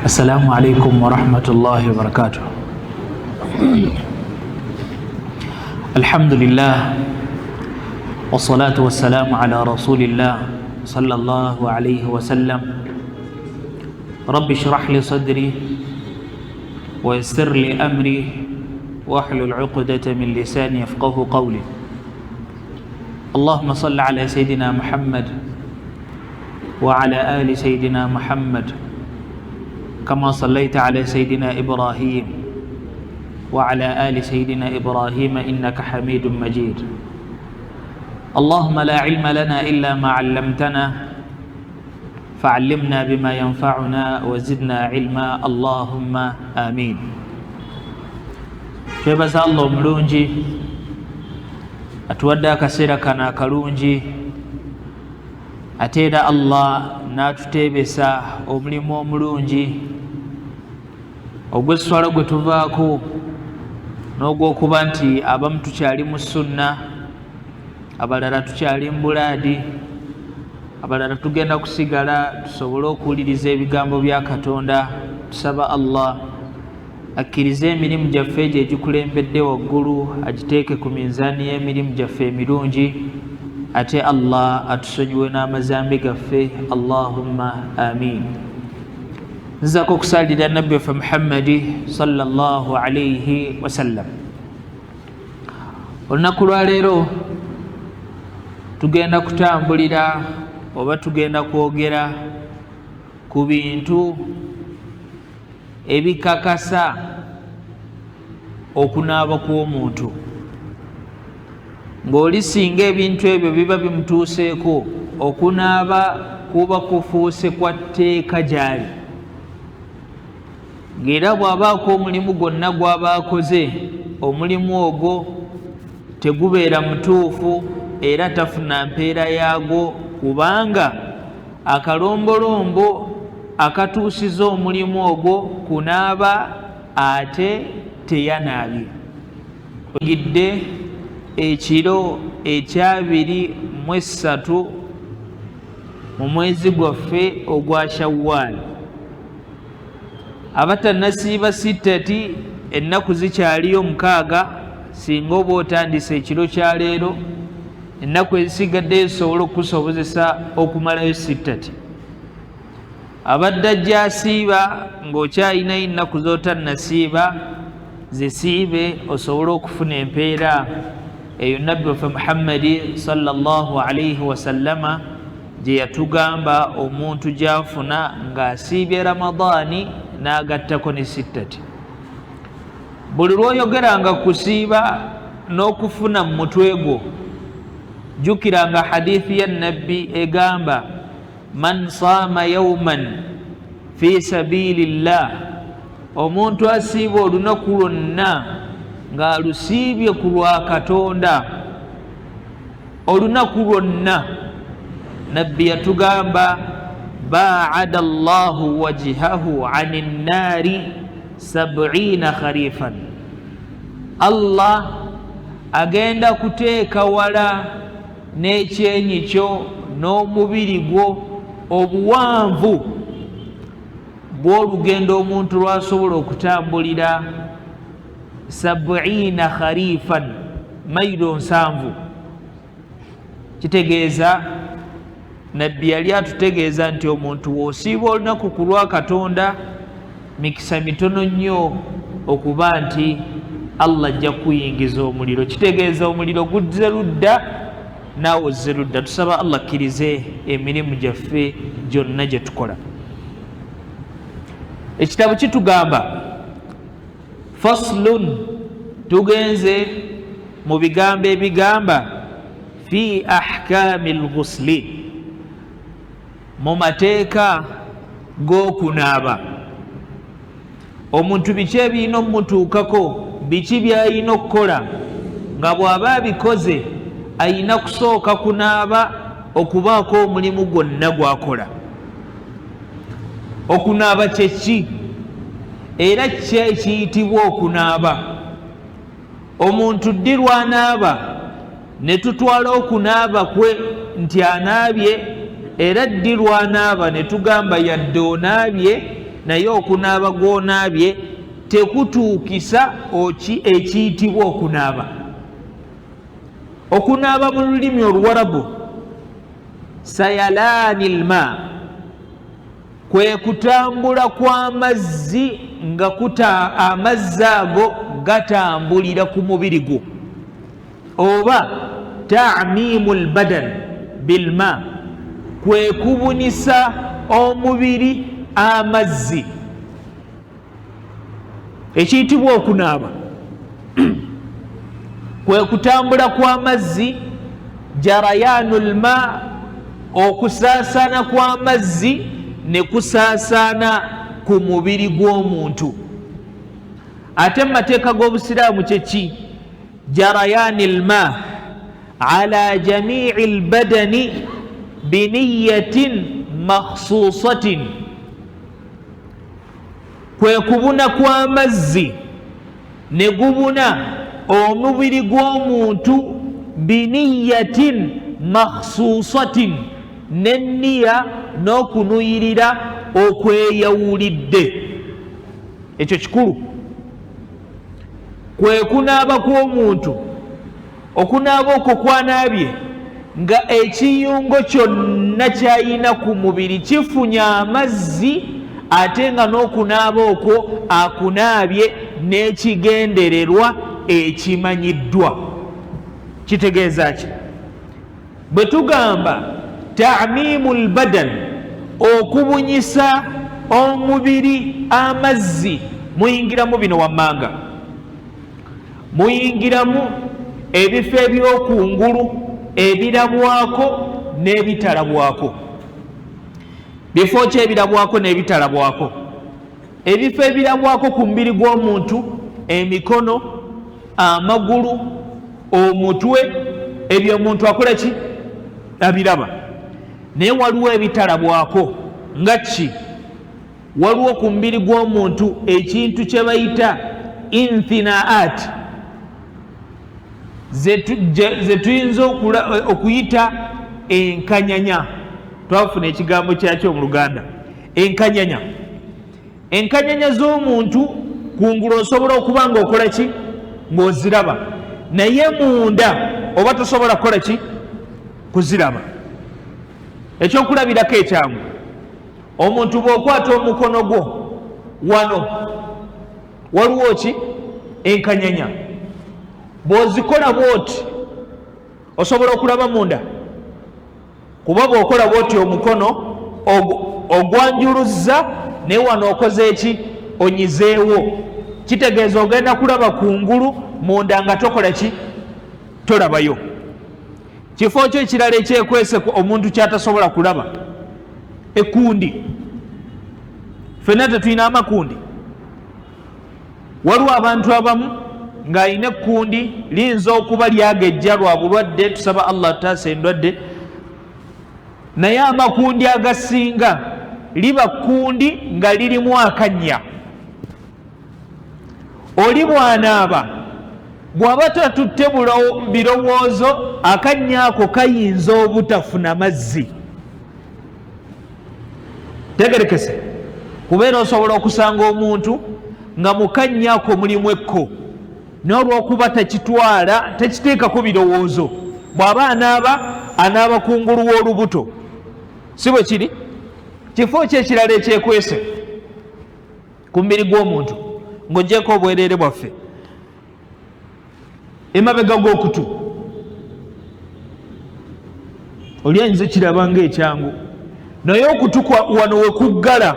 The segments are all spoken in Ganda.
السلام عليكم ورحمة الله وبركاته. الحمد لله والصلاة والسلام على رسول الله صلى الله عليه وسلم. رب اشرح لي صدري ويسر لي أمري واحلل عقدة من لساني يفقه قولي. اللهم صل على سيدنا محمد وعلى آل سيدنا محمد كما صليت على سيدنا إبراهيم وعلى آل سيدنا إبراهيم إنك حميد مجيد. اللهم لا علم لنا إلا ما علمتنا فعلمنا بما ينفعنا وزدنا علما اللهم آمين. twebaza Allah omulungi atuwadde akaseera kano akalungi ate era Allah n'atuteebesa omulimu omulungi ogw'esswala gwe tuvaako n'ogw'okuba nti abamu tukyali mu sunna, abalala tukyali mu bulaadi, abalala tugenda kusigala tusobole okuwuliriza ebigambo bya Katonda. Tusaba Allah akkirize emirimu gyaffe egyo egikulembedde waggulu agiteeke ku minzaani y'emirimu gyaffe emirungi, ate Allah atusonyiwe n'amazambi gaffe. Allahumma amin. nzako okusalira nabbi waffe Muhammadi sallallahu alayhi wasallam. olunaku lwaleero tugenda kutambulira oba tugenda kwogera ku bintu ebikakasa okunaaba kw'omuntu, ng'oli singa ebintu ebyo biba bimutuuseeko okunaaba kuba kufuuse kwa tteeka gy'ali, ng'era bw'abaako omulimu gwonna gw'aba akoze omulimu ogwo tegubeera mutuufu era tafuna mpeera yaagwo, kubanga akalombolombo akatuusiza omulimu ogwo kunaaba ate teyanaabye. Ogidde ekiro ekya-23 mu mwezi gwaffe ogwa Shawwal, abatannasiiba sittati ennaku zikyaliyo 6 singa oba otandise ekiro kya leero, ennaku ezisigaddeyo zisobole okukusobozesa okumalayo sittati. abadde ajja asiiba ng'okyalina ennaku z'otannasiiba zisiibe osobole okufuna empeera eyo nabbi waffe Muhammadi sallallahu alayhi wasallama gye yatugamba omuntu gy'afuna ng'asiibye Ramadaani n'agattako ne sittati. buli lw'oyogeranga kusiiba n'okufuna mu mutwe gwo, jjukiranga hadithi ya nabbi egamba man saama yawman fi sabilillah, omuntu asiiba olunaku lwonna ng'alusiibye ku lwa Katonda, olunaku lwonna, nabbi yatugamba baada Allahu wajhahu ani nnaari 70 kharifan, Allah agenda kuteeka wala n'ekyenyi kyo n'omubiri gwo obuwanvu bw'olugendo omuntu lwasobola okutambulira 70 kharifan, mayiro 7. kitegeeza nabbi yali atutegeeza nti omuntu w'osiiba olunaku ku lwa Katonda mikisa mitono nnyo okuba nti Allah ajja kuyingiza omuliro. Kitegeeza omuliro guzze ludda naawe ozze ludda. Tusaba Allah akkirize emirimu gyaffe gyonna gye tukola. Ekitabo kitugamba faslun, tugenze mu bigambo ebigamba fi ahkaami lghusli, mu mateeka g'okunaaba. omuntu biki ebirina okumutuukako, biki by'alina okukola, nga bw'aba abikoze alina kusooka kunaaba okubaako omulimu gwonna gw'akola. okunaaba kye ki era ki ekiyitibwa okunaaba? omuntu ddi lw'anaaba ne tutwala okunaaba kwe nti anaabye, era ddi lw'anaaba ne tugamba yadde onaabye naye okunaaba gw'onaabye tekutuukisa ekiyitibwa okunaaba. Okunaaba mu lulimi Oluwarabu sayalaani lma, kwe kutambula kw'amazzi nga amazzi ago gatambulira ku mubiri gwo, oba ta'mimu lbadan bilma, kwe kubunisa omubiri amazzi, ekiyitibwa okunaaba. Kwe kutambula kw'amazzi, jarayanu lma, okusaasaana kw'amazzi ne kusaasaana ku mubiri gw'omuntu. Ate mu mateeka g'Obusiraamu kyeki? Jarayani lma ala jamii lbadani biniyatin makhsusatin, kwe kubuna kw'amazzi ne gubuna omubiri gw'omuntu biniyatin makhsusatin, n'enniya n'okunuyirira okweyawulidde. Ekyo kikulu. Kwe kunaaba kw'omuntu, okunaaba okwo kwanaabye nga ekiyungo kyonna kyayina ku mubiri kifunye amazzi, ate nga n'okunaaba okwo akunaabye n'ekigendererwa ekimanyiddwa. Kitegeeza ki? Bwe tugamba ta'mimu lbadan, okubunyisa omubiri amazzi, muyingiramu bino wammanga, muyingiramu ebifo ebyokungulu ebirabwako n'ebitalabwako. Bifo ki ebirabwako n'ebitalabwako? Ebifo ebirabwako ku mubiri gw'omuntu, emikono, amagulu, omutwe, ebyo omuntu akola ki? Abiraba. Naye waliwo ebitalabwako. Nga ki? Waliwo ku mubiri gw'omuntu ekintu kye bayita inthinaat, ze tuyinza okuyita enkanyanya. Twafuna ekigambo kyakyo mu Luganda, enkanyanya. Enkanyanya z'omuntu kungulu osobola okuba nga okola ki? Ng'oziraba, naye munda oba tosobola kukola ki? Kuziraba. Ekyokulabirako ekyangu, omuntu bw'okwata omukono gwo wano, waliwo ki? Enkanyanya. Bw'ozikola bw'oti osobola okulaba munda, kuba bw'okola bw'oti omukono ogwanjuluzza naye wano okoze eki? Onyizeewo. Kitegeeza ogenda kulaba kungulu, munda nga tokola ki? Tolabayo. Kifo kyo ekirala ekyekwese omuntu kyatasobola kulaba, ekundi. Ffenna tetulina amakundi. Waliwo abantu abamu ng'alina ekkundi liyinza okuba lyagejja lwa bulwadde, tusaba Allah taasa endwadde, naye amakundi agasinga liba kundi nga lirimu akannya. Oli bw'anaaba, bw'aba tatutte birowoozo, akannya ako kayinza obutafuna mazzi. Tegerekese, kubeera osobola okusanga omuntu nga mu kannya ako mulimu ekko, n'olwokuba takitwala, takiteekako birowoozo. Bw'aba anaaba kungulu w'olubuto, si bwe kiri? Kifo kye ekirala ekyekwese ku mubiri gw'omuntu, ng'oggyeko obwereere bwaffe, emabega g'okutu. Oli ayinza kiraba ng'ekyangu, naye okutu wano we kuggala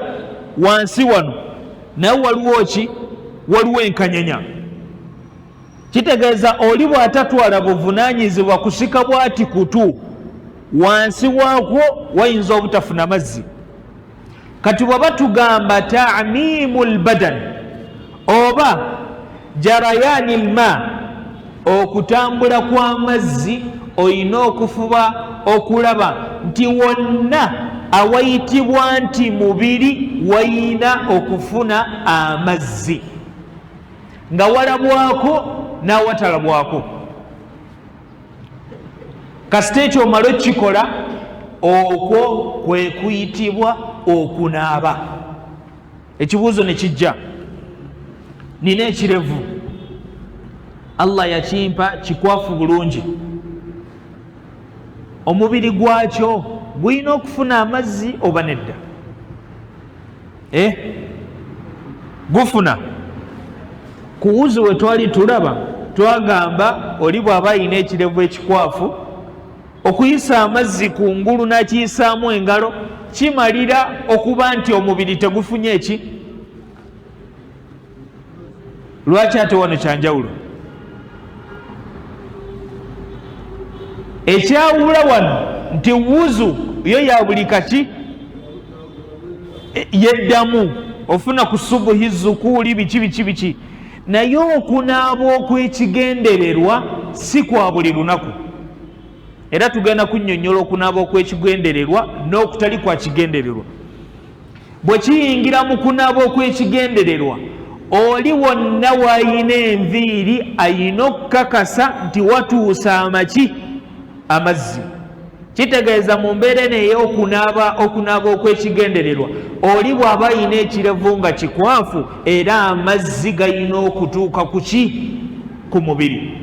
wansi wano, naye waliwo ki? Waliwo enkanyanya. Kitegeeza oli bw'atatwala buvunaanyizibwa kusika bw'ati kutu, wansi waakwo wayinza obutafuna mazzi. Kati bw'aba tugamba ta'mimu lbadan oba jarayani lma, okutambula kw'amazzi, olina okufuba okulaba nti wonna awayitibwa nti mubiri wayina okufuna amazzi, nga walabwako n'awatalabwako. Kasita ekyo omala okikola, okwo kwe kuyitibwa okunaaba. ekibuuzo ne kijja, nina ekirevu Allah yakimpa kikwafu bulungi, omubiri gwakyo gulina okufuna amazzi oba nedda? Gufuna. Ku wuzi we twali tulaba twagamba oli bw'aba alina ekirevu ekikwafu okuyisa amazzi ku ngulu n'akiyisaamu engalo kimalira okuba nti omubiri tegufunye eki? Lwaki ate wano kyanjawulo? Ekyawula wano nti wuzu yo ya buli kati yeddamu, ofuna ku subuhi zukuuli biki, naye okunaaba okw'ekigendererwa si kwa buli lunaku. Era tugenda kunnyonnyola okunaaba okw'ekigendererwa n'okutali kwa kigendererwa. Bwe kiyingira mu kunaaba okw'ekigendererwa, oli wonna w'ayina enviiri ayina okukakasa nti watuusa amazzi. Kitegeeza mu mbeera eno ey'okunaaba okw'ekigendererwa, oli bw'aba ayina ekirevu nga kikwafu era amazzi gayina okutuuka ku ki? Ku mubiri.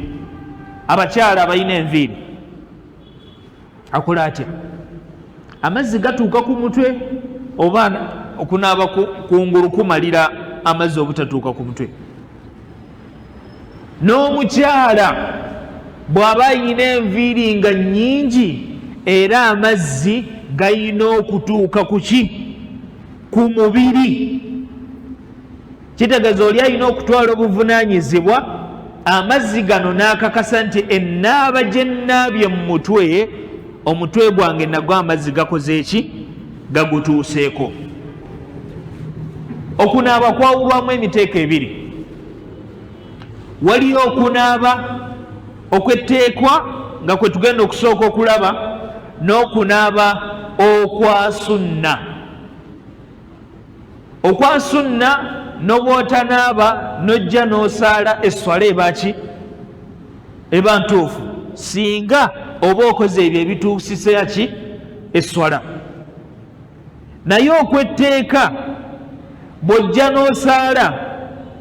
Abakyala abalina enviiri akola atya? Amazzi gatuuka ku mutwe oba okunaaba kungulu kumalira amazzi obutatuuka ku mutwe? N'omukyala bw'aba ayina enviiri nga nnyingi era amazzi gayina okutuuka ku ki? Ku mubiri. Kitegeeza oli ayina okutwala obuvunaanyizibwa amazzi gano n'akakasa nti ennaaba gye nnaabye mu mutwe, omutwe gwange nagwo amazzi gakoze eki? Gagutuuseeko. Okunaaba kwawulwamu emiteeko ebiri. Waliyo okunaaba okwetteekwa nga kwe tugenda okusooka okulaba, n'okunaaba okwa sunna. Okwa sunna n'obwotanaaba n'ojja n'osaala esswala ebaki? Eba ntuufu, singa oba okoze ebyo ebituusisa ki? Esswala. Naye okwetteeka bw'ojja n'osaala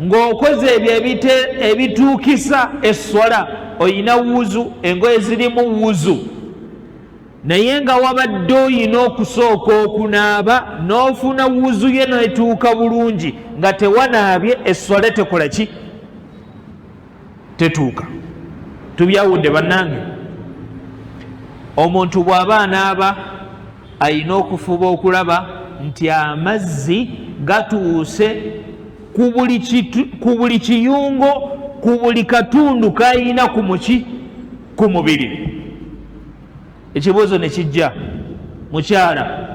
ng'okoze ebyo ebituukisa esswala, oyina wuzu, engoye zirimu wuzu, naye nga wabadde oyina okusooka okunaaba n'ofuna wuzu ye n'etuuka bulungi nga tewanaabye, esswala tekola ki? Tetuuka. Tubyawudde bannange? Omuntu bw'aba anaaba ayina okufuba okulaba nti amazzi gatuuse ku buli kiyungo, ku buli katundu kayina ku mubiri. Ekibuuzo ne kijja, mukyala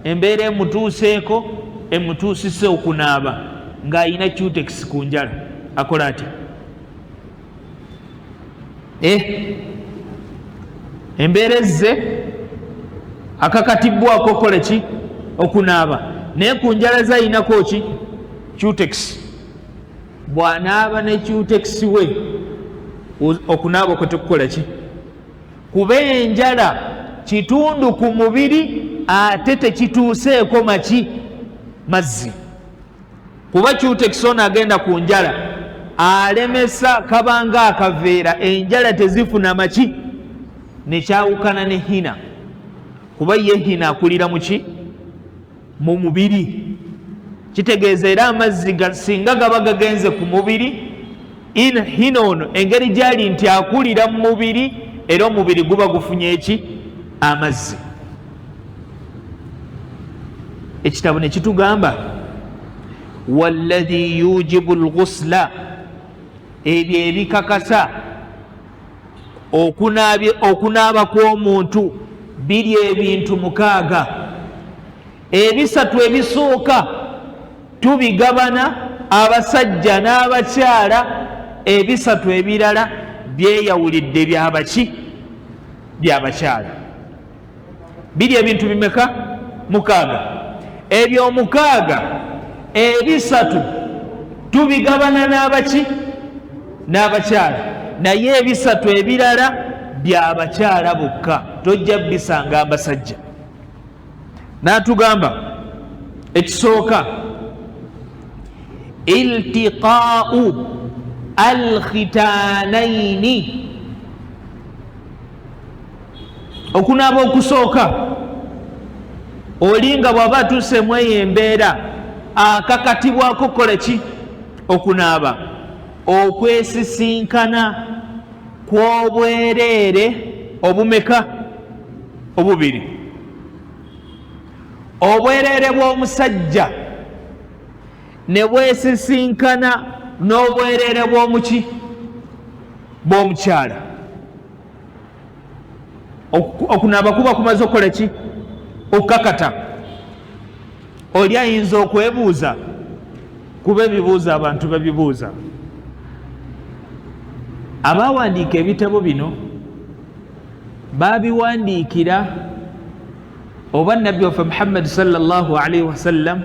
embeera emutuuseeko, emutuusise okunaaba ng'ayina cutex ku njala, akola atya? Embeera ezze akakatibbwako okola ki? Okunaaba. Naye ku njala ze ayinako ki? Cutex. Bw'anaaba ne cutex we, okunaaba okwo tekukola ki? Kuba enjala kitundu ku mubiri ate tekituuseeko mazzi. Kuba cutex ono agenda ku njala alemesa kabanga akaveera, enjala tezifuna nekyawukana ne hina. Kuba ye hina akulira mu mubiri. Kitegeeza era amazzi singa gaba gagenze ku mubiri, hina ono engeri gyali nti akulira mu mubiri, era omubiri guba gufunye eki? Amazzi. Ekitabo ne kitugamba walladhi yujibu lghusla, ebyo ebikakasa okunaaba kw'omuntu biri ebintu 6. Ebisatu ebisooka tubigabana abasajja n'abakyala, ebisatu ebirala byeyawulidde byabaki? Byabakyala. Biri ebintu bimeka? 6. Ebyo 6, ebisatu tubigabana n'abaki? N'abakyala. Naye ebisatu ebirala byabakyala bokka, tojja bisanga abasajja. N'atugamba ekisooka iltiqa'u alkhitanaini, okunaaba okusooka olinga bw'aba atuusemu eyo embeera akakatibwako kukola ki? Okunaaba. Okwesisinkana kw'obwereere obumeka? Obubiri. Obwereere bw'omusajja ne bwesisinkana n'obwereere bw'omuki? Bw'omukyala. Okunaaba kuba kumaze okukola ki? Okukakata. Oli ayinza okwebuuza, kuba ebibuuzo abantu babibuuza. Abawandiika ebitabo bino babiwandiikira oba nabbi waffe Muhammad sallallahu alaihi wasallam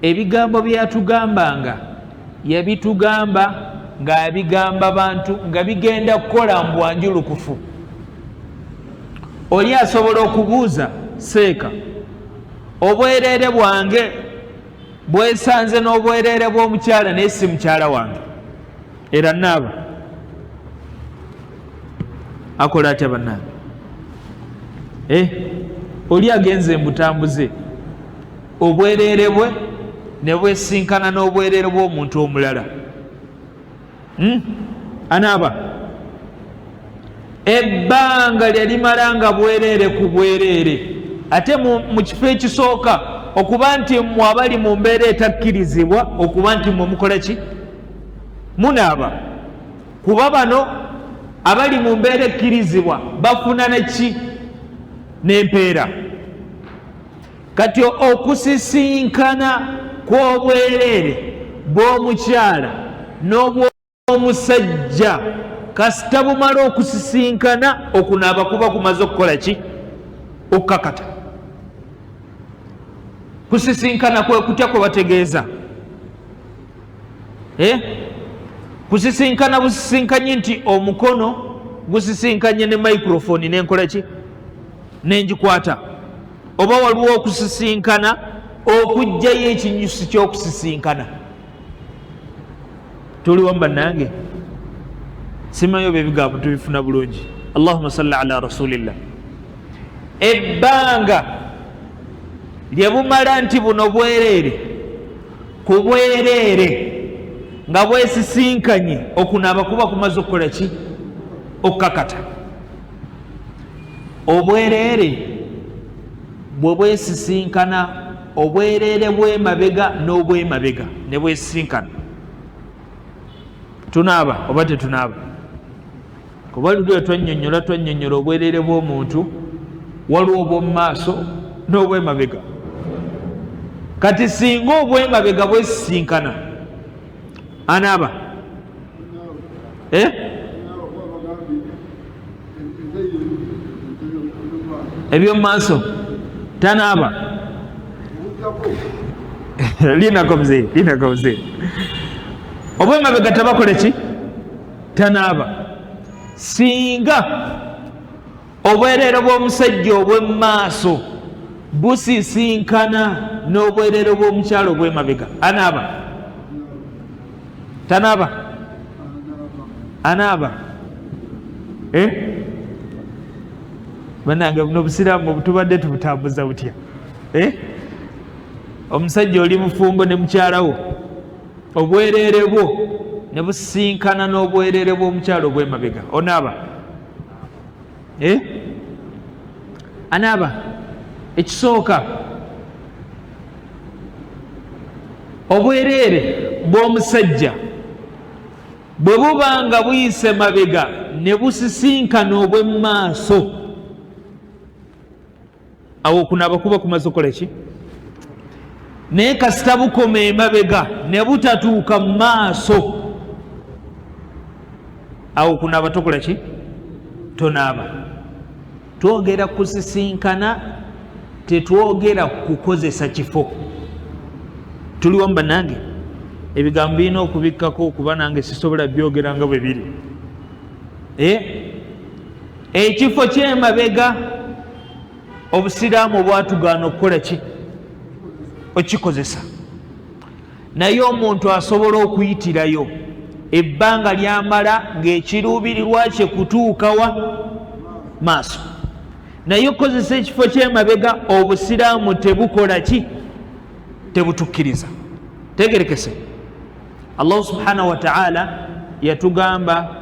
ebigambo byatugambanga yabitugamba ng'abigamba bantu nga bigenda kukola mbwanjulukufu. Oli asobola okubuuza, seeka obwereere bwange bwesanze n'obwereere bw'omukyala naye si mukyala wange, era naaba akola atya bannange? Oli agenze mbutambuze obwereere bwe ne bwesinkana n'obwereere bw'omuntu omulala, anaaba ebbanga lyalimala nga bwereere ku bwereere. Ate mu kifo ekisooka okuba nti mmwe abali mu mbeera etakkirizibwa okuba nti mmwe mukola ki? Munaaba. Kuba bano abali mu mbeera ekkirizibwa bafuna neki? N'empeera. Kati okusisinkana kw'obwereere bw'omukyala n'obw'omusajja kasita bumala okusisinkana, okunaaba kuba kumaze okukola ki? Okukakata. Kusisinkana kwe kutya kwe bategeeza? Kusisinkana busisinkanye nti omukono gusisinkanye ne microphone nenkola ki? Nengikwata. Oba waliwo okusisinkana okugjayo ekinyusi ky'okusisinkana? Tuliwo bannange? Simanyi ebigambo tubifuna bulungi. Allahumma salli ala rasulillah. Ebbanga lyebumala nti buno bwereere ku bwereere nga bwesisinkanye, okunaaba kuba kumaze okukola ki? Okukakata. Obwereere bwe bwesisinkana, obwereere bw'emabega n'obw'emabega ne bwesisinkana, tunaaba oba tetunaaba? Kuba lulwe twannyonnyola obwereere bw'omuntu, waliwo obw'omu maaso n'obw'emabega. Kati singa obw'emabega bwesisinkana, anaaba? Eby'omu maaso tanaaba? Linako mzee. Obw'emabega tabakole ki? Tanaaba. Singa obwereere bw'omusajja obw'emu maaso busisinkana n'obwereere bw'omukyala obw'emabega, anaaba? Tanaaba? Anaaba? Bannange buno obusiraamu tubadde tubutambuza butya? Omusajja oli mufumbo ne mukyalawo, obwereere bwo ne busisinkana n'obwereere bw'omukyala obw'emabega, onaaba? Anaaba? Ekisooka, obwereere bw'omusajja bwe buba nga buyise mabega ne busisinkana obw'emu maaso, awo okunaaba kuba kumaze okukola ki? Naye kasita bukoma emabega ne butatuuka mu maaso, awo okunaaba tokola ki? Tonaaba. Twogera kusisinkana, tetwogera kukozesa kifo. Tuliwo bannange? Ebigambo birina okubikkako okuba nange sisobola byogera nga bwe biri. Ekifo ky'emabega obusiraamu bwatugaana okukola ki? Okikozesa. naye omuntu asobola okuyitirayo ebbanga lyamala ng'ekiruubirirwa kye kutuukawa maaso, naye okozesa ekifo ky'emabega obusiraamu tebukola ki? Tebutukkiriza. Tegerekese, allahu subhanahu wa ta'ala yatugamba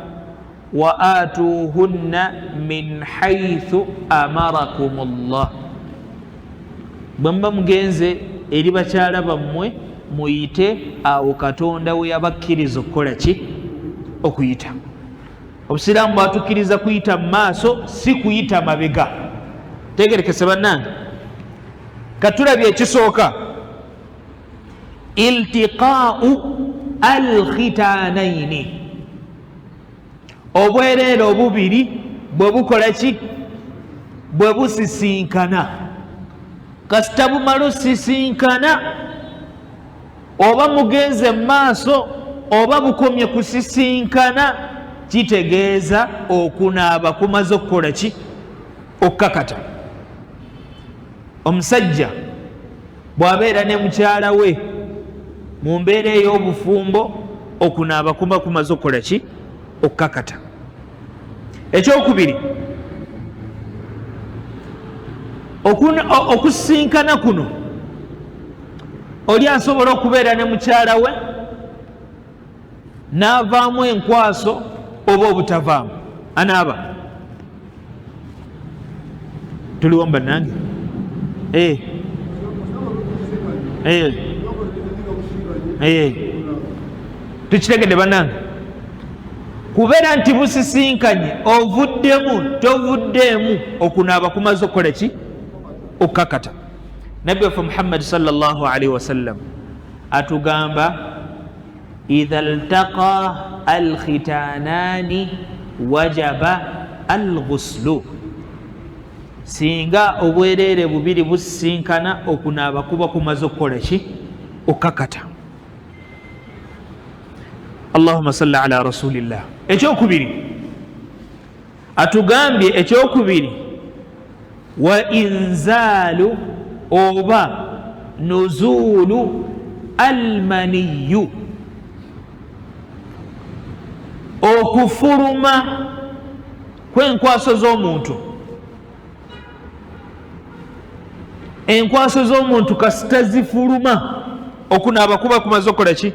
wa atuhunna min haithu amarakum Allah, bwe muba mugenze eri bakyala bammwe muyite awo Katonda we yabakkiriza okukola ki? Okuyita. Obusiraamu bwatukkiriza kuyita mu maaso, si kuyita mabega. Tegerekese bannange, katulabye ekisooka, iltiqaa'u alkhitanaini, obwereere obubiri bwe bukola ki? Bwe busisinkana. Kasita bumala osisinkana, oba mugenze mu maaso oba bukomye kusisinkana, kitegeeza okunaaba kumaze okukola ki? Okukakata. Omusajja bw'abeera ne mukyala we mu mbeera ey'obufumbo, okunaaba kuba kumaze okukola ki? Okukakata. Ekyokubiri, okusisinkana kuno, oli asobola okubeera ne mukyala we n'avaamu enkwaso oba obutavaamu, anaaba. Tuliwo bannange? Tukitegedde bannange? Kubeera nti busisinkanye, ovuddemu tovuddeemu, okunaaba kumaze okukola ki? Okukakata. Nabbi waffe Muhammad sallallahu alaihi wasallam atugamba idha iltaqa alkhitanani wajaba alghuslu, singa obwereere bubiri busisinkana, okunaaba kuba kumaze okukola ki? Okukakata. Allahumma salli ala rasulillah. Ekyokubiri atugambye, ekyokubiri, wa inzaalu oba nuzulu almaniyu, okufuluma kw'enkwaso z'omuntu. Enkwaso z'omuntu kasita zifuluma, okunaaba kuba kumaze okukola ki?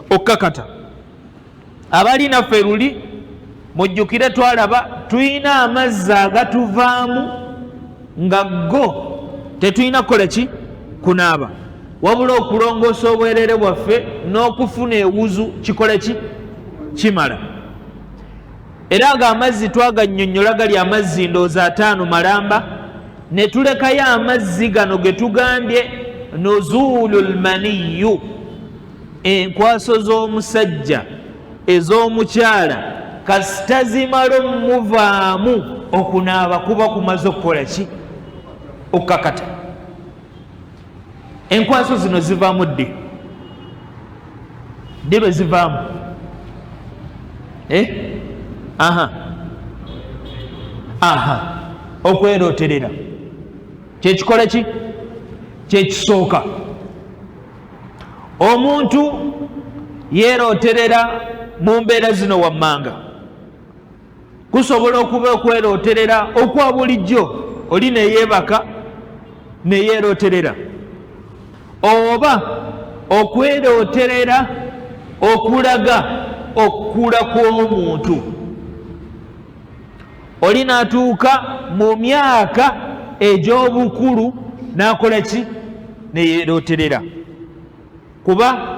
Okukakata. Abali naffe luli mujjukire twalaba tuyina amazzi agatuvaamu nga go tetulina kukola ki? Kunaaba, wabula okulongoosa obwereere bwaffe n'okufuna ewuzu kikola ki? Kimala. Era ago amazzi twagannyonnyola gali amazzi ndowooza 5 malamba, ne tulekayo amazzi gano ge tugambye nuzulul maniyu, enkwaso z'omusajja ez'omukyala kasita zimala omuvaamu, okunaaba kuba kumaze okukola ki? Okukakata. Enkwaso zino zivaamu ddi? Ddi lwe zivaamu? Okwerooterera kyekikola ki? Kyekisooka. Omuntu yeerooterera mu mbeera zino wammanga. Kusobola okuba okwerooterera okwa bulijjo, oli neyeebaka neyeerooterera, oba okwerooterera okulaga okukula kw'omuntu. Oli n'atuuka mu myaka egy'obukulu n'akola ki? Neyeerooterera. Kuba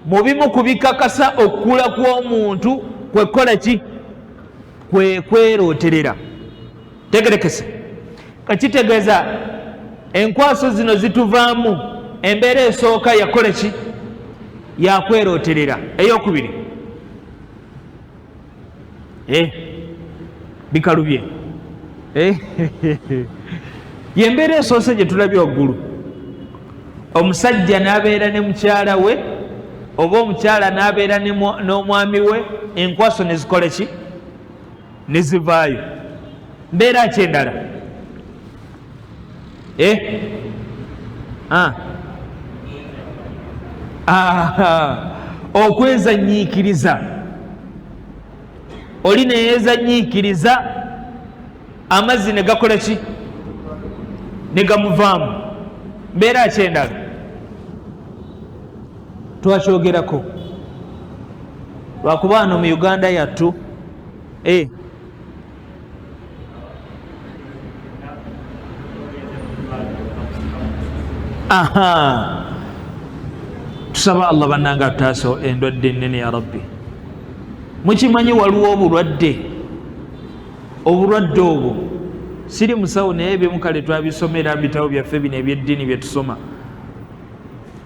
mu bimu ku bikakasa okukula kw'omuntu kwe kukola ki? Kwe kwerooterera. Tegerekese, kakitegeeza enkwaso zino zituvaamu, embeera esooka yakola ki? Yakwerooterera. Eyokubiri, bikalubye, yembeera esoose gye tulabye waggulu. Omusajja n'abeera ne mukyala we, oba omukyala n'abeera n'omwami we, enkwaso ne zikola ki? Ne zivaayo. Mbeera ki endala? okwezanyiikiriza oli neyezanyiikiriza amazzi ne gakola ki ne gamuvaamu mbeera akyendala twakyogerako lwakuba wano mu Uganda yattu tusaba Allah bannanga tutaasa endwadde ennene ya rabbi. Mukimanyi waliwo obulwadde obwo siri musawo naye ebimu kale twabisomera bitabo byaffe bino ebyeddiini bye tusoma.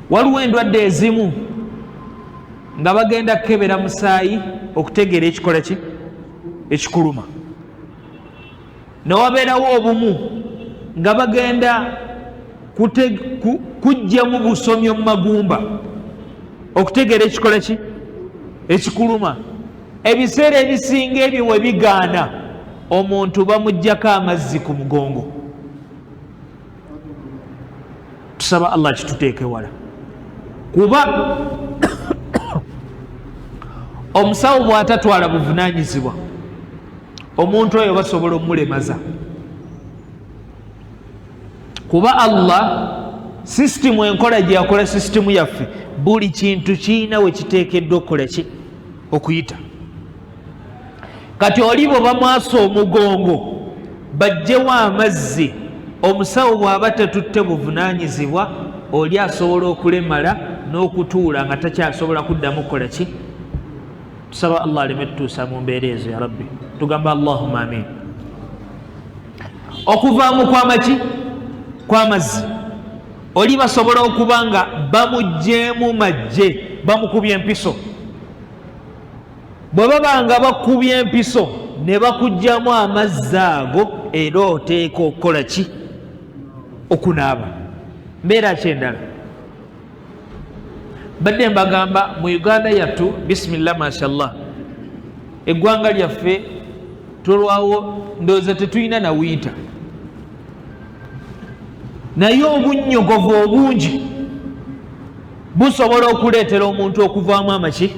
Waliwo endwadde ezimu nga bagenda kukebera musaayi okutegeera ekikola ki ekikuluma, newabeerawo obumu nga bagenda kujjamu busomyo mu magumba okutegeera ekikola ki ekikuluma. Ebiseera ebisinga ebyo we bigaana omuntu bamuggyako amazzi ku mugongo. Tusaba Allah kituteeke wala kuba omusawo bw'atatwala buvunaanyizibwa omuntu oyo basobola omulemaza, kuba Allah sisitimu enkola gye yakola sisitimu yaffe buli kintu kiina we kiteekeddwa okukola ki okuyita. Kati oli bwe bamwasa omugongo bajjewo amazzi, omusawo bw'aba tatutte buvunaanyizibwa oli asobola okulemala n'okutuula nga takyasobola kuddamu kukola ki. Tusaba Allah aleme tutuusa mu mbeera ezo ya rabbi, tugamba Allahumma amin. Okuvaamu kw'amaki kw'amazzi oli basobola okuba nga bamugjeemu majje bamukubye empiso. Bwe baba nga bakubye empiso ne bakugjamu amazzi ago era oteeka okukola ki okunaaba. Mbeera kyendala badde mbagamba mu Uganda yattu bismillah mashallah eggwanga lyaffe tulwawo ndowooza tetulina na winta, naye obunnyogovu obungi busobola okuleetera omuntu okuvaamu amaki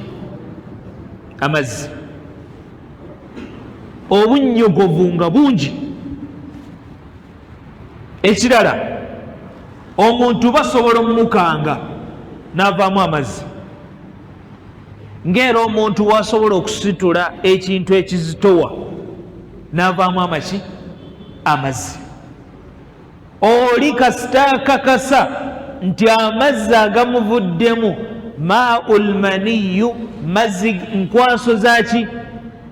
amazzi. Obunnyogovu nga bungi. Ekirala omuntu basobola omukanga n'avaamu amazzi, ng'era omuntu wasobola okusitula ekintu ekizitowa n'avaamu amaki amazzi. Oli kasita akakasa nti amazzi agamuvuddemu maul maniyu, mazzi nkwaso zaki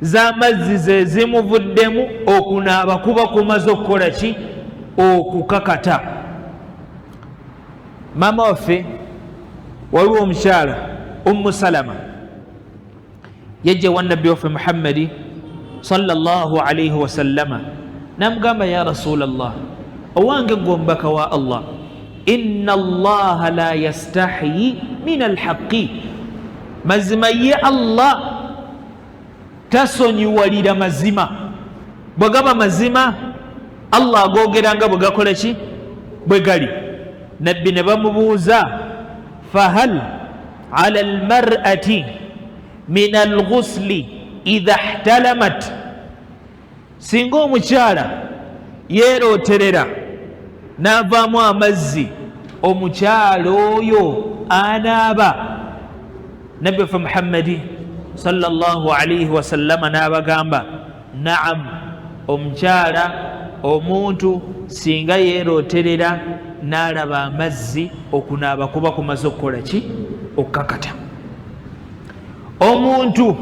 z'amazzi ze zimuvuddemu okunaaba kuba kumaze okukola ki okukakata. Maama waffe waliwo omukyala Ummu Salama yajja wa nabbi waffe Muhammadi sallallahu alayhi wa sallama namugamba ya Rasulallah, owange gwe omubaka wa Allah, inna allaha la yastahyi min alhaqi, mazima ye Allah tasonyiwalira mazima. Bwe gaba mazima Allah agogeranga bwe gakola ki bwe gali. Nabbi ne bamubuuza fahal ala almar'ati min alghusli idha ihtalamat, singa omukyala yeeroterera n'avaamu amazzi omukyala oyo anaaba? Nabbi waffe Muhammadi sallallahu alayhi wa sallama n'abagamba naam, omukyala omuntu singa yeeroterera n'alaba amazzi okunaaba kuba kumaze okukola ki okukakata. Omuntu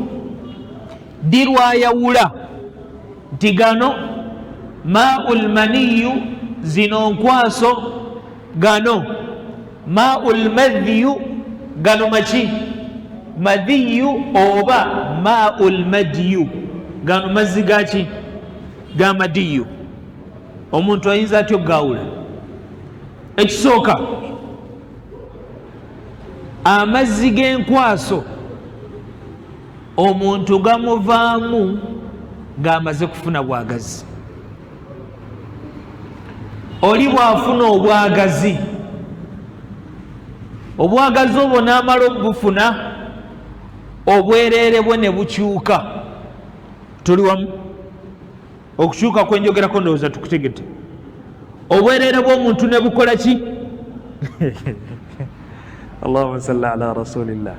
dirwayawula nti gano maul maniyu, zino nkwaso, gano maul madhiyu, gano maki madhiyu oba maul madiyu, gano mazzi gaki ga madiyu. Omuntu ayinza atyo gawula. Ekisooka, amazzi g'enkwaso omuntu gamuvaamu ng'amaze kufuna bwagazi. Oli bw'afuna obwagazi obwagazi obwo n'amala obufuna obwereere bwe ne bukyuka. Tuli wamu? Okukyuka kwenjogerako ndowooza tukutegete. Obwereere bw'omuntu ne bukola ki? Allahumma salli ala rasulillah.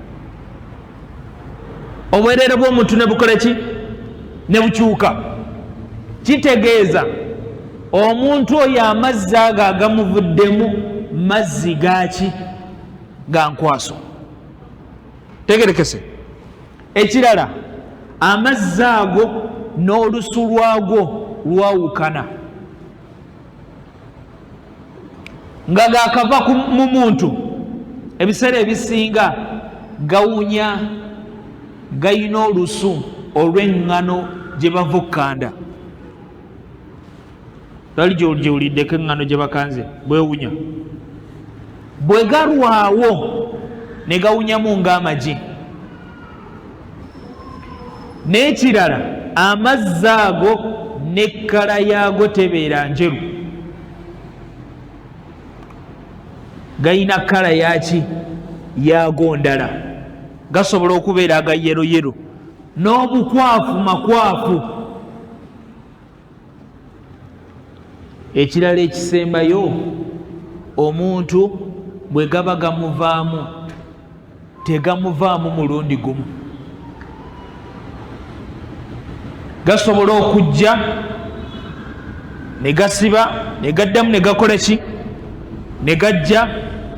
Obwereere bw'omuntu ne bukola ki? Ne bukyuka. Kitegeeza omuntu oyo amazzi ago agamuvuddemu mazzi gaki? Ga nkwaso. Tegerekese. Ekirala, amazzi ago n'olusu lwago lwawukana nga gakava mu muntu. Ebiseera ebisinga gawunya, gayina olusu olw'eŋŋano gye bava okkanda. Tali gyewuliddeko eŋŋano gye bakanze bwewunya. Bwe galwawo ne gawunyamu ng'amagi. N'ekirala, amazzi ago n'ekkala yaago tebeera njeru, gayina kkala yaki? Yaago ndala. Gasobola okubeera aga yeroyero n'obukwafu makwafu. Ekirala ekisembayo, omuntu bwe gaba gamuvaamu tegamuvaamu mulundi gumu. Gasobola okujja ne gasiba ne gaddamu ne gakola ki? Ne gajja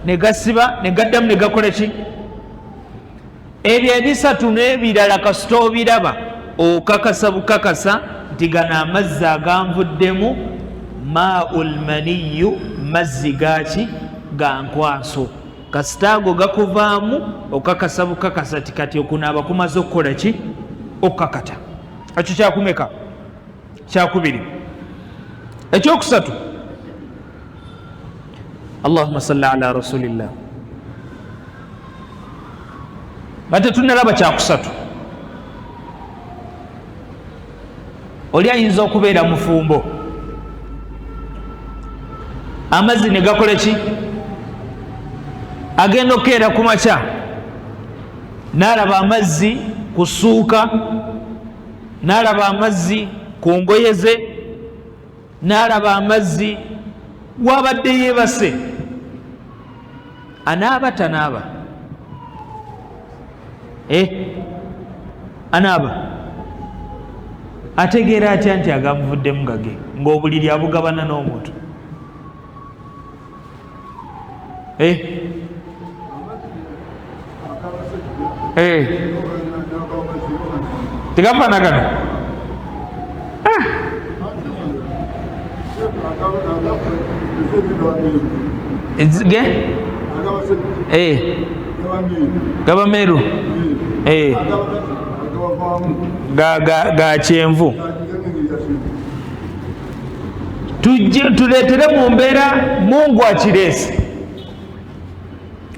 ne gasiba ne gaddamu ne gakola ki? Ebyo ebisatu n'ebirala kasita obiraba okakasa bukakasa nti gano amazzi aganvuddemu maa'ul maniyu, mazzi gaki? Ga nkwaso. Kasita ago gakuvaamu okakasa bukakasa ti kati okunaaba kumaze okukola ki? Okukakata. Ekyo kyakumeka? Kyakubiri. Ekyokusatu, Allahumma salli ala rasulillah. Bate tunalaba kyakusatu. Oli ayinza okubeera mufumbo, amazzi ne gakola ki? Agenda okukeera ku makya n'alaba amazzi ku ssuuka, n'alaba amazzi ku ngoye ze, n'alaba amazzi wabadde yeebase. Anaaba tanaaba? Anaaba. Ategeera atya nti agamuvuddemu gage ng'obuliri abugabana n'omuntu? Tegafaanagana? Gaba meeru, ga kyenvu. Tuleetere mu mbeera Mungu akireese,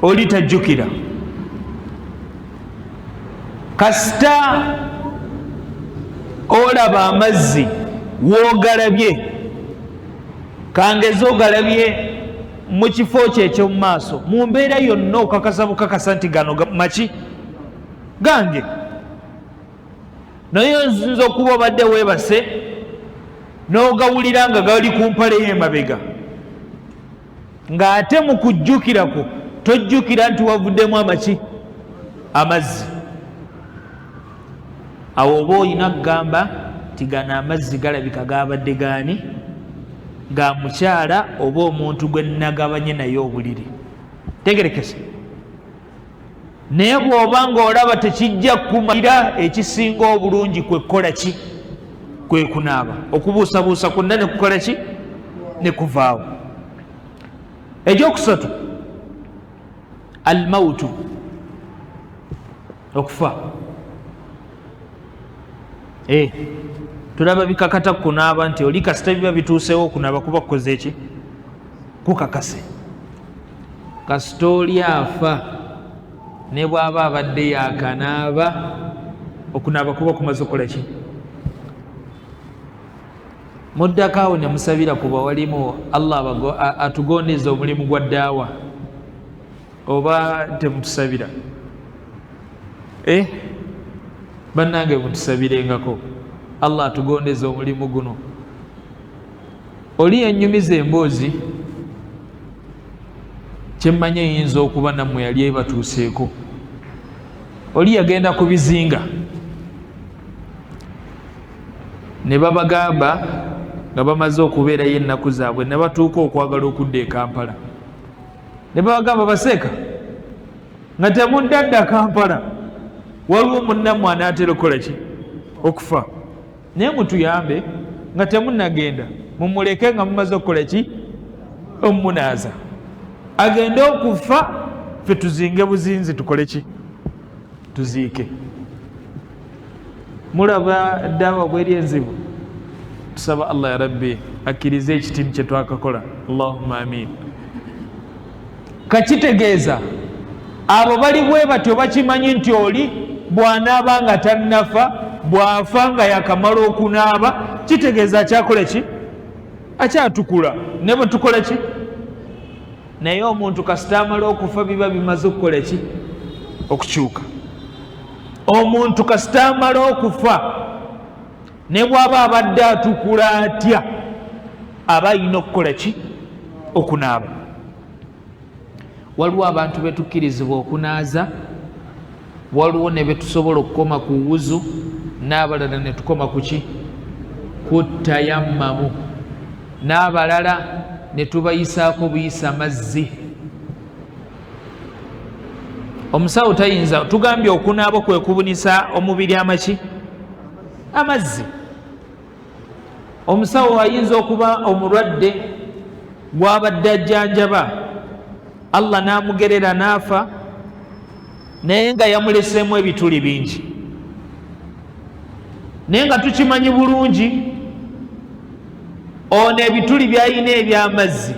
oli tajjukira. Kasita olaba amazzi w'ogalabye, kangeza ogalabye mu kifo kye ekyomu maaso, mu mbeera yonna okakasa bukakasa nti gano maki? Gange. Naye nzinza okuba obadde weebase n'ogawulira nga gali ku mpale y'emabega, ng'ate mu kujjukirako tojjukira nti wavuddemu amaki? Amazzi. Awo oba olina kugamba nti gano amazzi galabika gabadde gaani? Ga mukyala oba omuntu gwe nagabanye naye obuliri. Tegerekese. Naye bw'oba ng'olaba tekijja kumalira, ekisinga obulungi kwe kukola ki? Kwe kunaaba. Okubuusabuusa kwonna ne kukola ki? Ne kuvaawo. Ekyokusatu, almautu, okufa. Tulaba bikakata kunaaba nti oli kasita biba bituusewo okunaaba kuba kukoze eki? Kukakase. Kasita oli afa ne bw'aba abadde yakanaaba, okunaaba kuba kumaze okukola ki? Muddako awo ne musabira ku bawalimu Allah atugondeza omulimu gwa ddaawa. oba temutusabira bannange mutusabirengako Allah atugondeze omulimu guno. Oli yenyumiza emboozi kyemmanye yinza okuba nammwe yali ebatuuseeko. Oli yagenda ku bizinga ne babagamba nga bamaze okubeerayo ennaku zaabwe ne batuuka okwagala okudda e Kampala, ne babagamba baseeka nga temuddadda Kampala, waliwo munnammwe anaatera okukola ki? Okufa. Naye mutuyambe nga temunnagenda, mumuleke nga mumaze okukola ki? Omunaaza agende okufa, fe tuzinge buzinzi tukole ki? Tuziike. Mulaba daawa bweri enzibu. Tusaba Allah ya Rabbi akkirize ekitiini kye twakakola. Allahumma amin. Kakitegeeza abo bali bwe batyo bakimanyi nti oli bw'anaaba nga tannafa, bw'afa nga yakamala okunaaba, kitegeeza akyakola ki? Akyatukula. Ne bwe tukola ki? Naye omuntu kasita amala okufa biba bimaze okukola ki? Okukyuka. Omuntu kasita amala okufa ne bw'aba abadde atukula atya, aba alina okukola ki? Okunaaba. Waliwo abantu betukkirizibwa okunaaza, waliwo ne betusobola okukoma ku wuzu, n'abalala ne tukoma ku ki? Ku tayammamu, n'abalala ne tubayisaako buyisa mazzi. Omusawo tayinza, tugambye okunaaba kwe kubunisa omubiri amaki? Amazzi. Omusawo ayinza okuba omulwadde gw'abadde ajjanjaba, Allah n'amugerera n'afa, naye nga yamuleseemu ebituli bingi. Naye nga tukimanyi bulungi ono ebituli by'alina eby'amazzi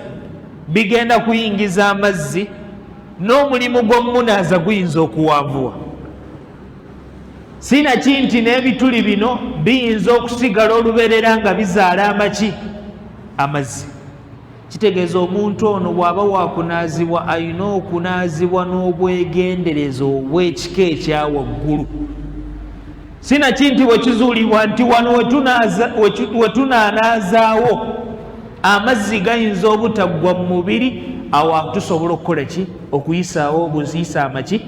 bigenda kuyingiza amazzi, n'omulimu gw'omunaaza guyinza okuwanvuwa. Sinaki nti n'ebituli bino biyinza okusigala olubeerera nga bizaala amaki? Amazzi. Kitegeeza omuntu ono bw'aba waakunaazibwa alina okunaazibwa n'obwegendereza obw'ekika ekya waggulu. Sinaki nti bwe kizuulibwa nti wano we tunaanaazaawo amazzi gayinza obutaggwa mu mubiri, awo tusobola okukola ki? Okuyisaawo obuziyisa amaki?